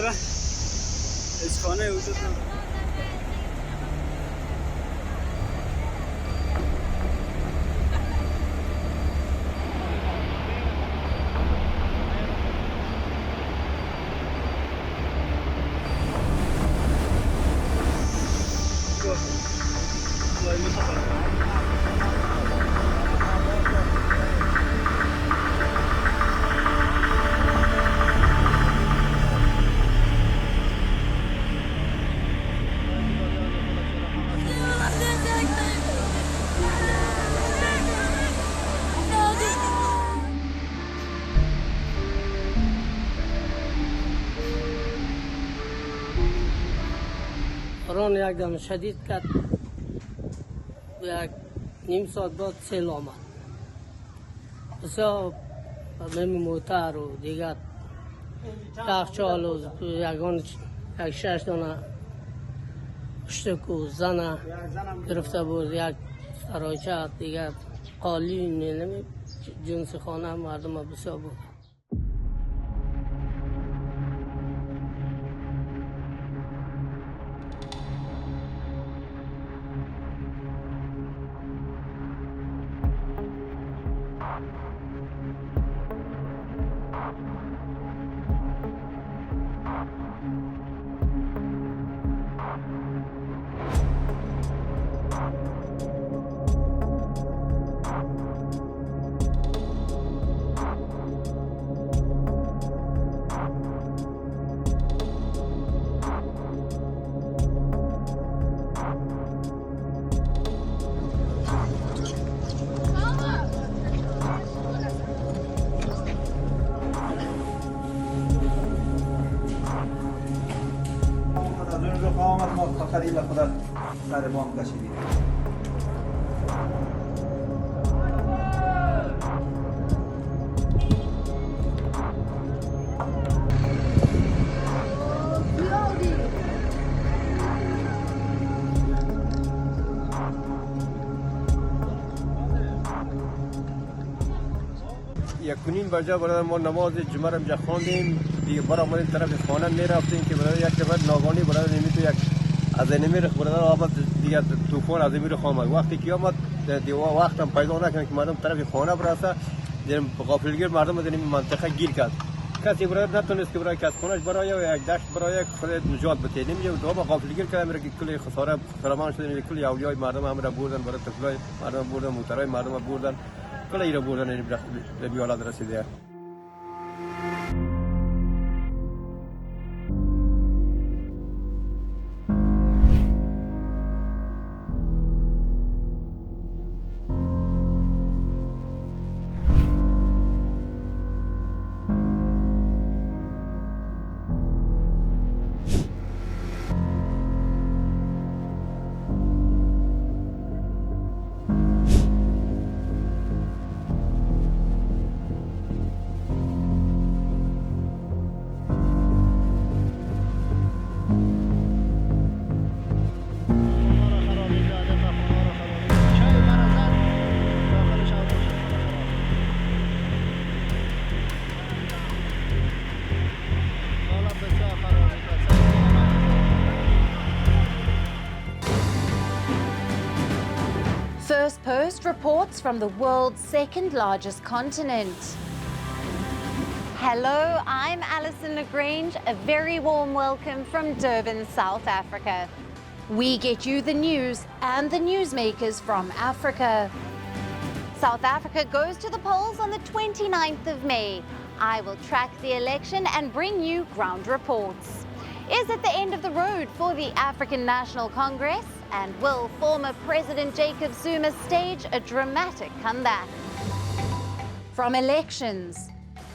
اینجا اشخانه وجود نداره. باران یک دم شدید کرد، یک نیم ساعت بعد سیل آمد. بسیار موتر و دیگر یخچال و یک 6 دانه اشتک و زنه گرفته بود، یک سراچه دیگر قالی جنس خانه مردم بسیار بود. خیلی خدا سر بام کشیدیم. یک کنیم بجا برای ما نماز جمعه را اینجا خواندیم، دیگه برای ما این طرف خانه می رفتیم که برای یک دفعه ناگهانی برای نمیتو یک از نمیر برای آمد دیگه طوفان از نمیر آمد. وقتی که آمد دیگه وقت هم پیدا نکنه که مردم طرف خانه برسه، دیگه غافلگیر مردم از این منطقه گیر کرد. کسی برای نتونست که برای کس خونش برای یک دشت برای خود نجات بده. نمیشه دو با غافلگیر کردن میره که کلی خساره فرمان شده، کلی اولیای مردم هم را بردن، برای طفلای مردم بردن، موترای مردم بردن، کلی را بردن به بیالات رسیده. Firstpost reports from the world's second largest continent. Hello, I'm Alison LaGrange. A very warm welcome from Durban, South Africa. We get you the news and the newsmakers from Africa. South Africa goes to the polls on the 29th of May. I will track the election and bring you ground reports. Is it the end of the road for the African National Congress? And will former President Jacob Zuma stage a dramatic comeback? From elections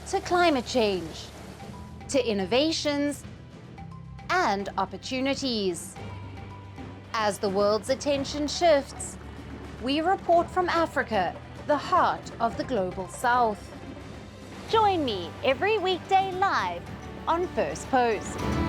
to climate change to innovations and opportunities. As the world's attention shifts, we report from Africa, the heart of the global South. Join me every weekday live on Firstpost.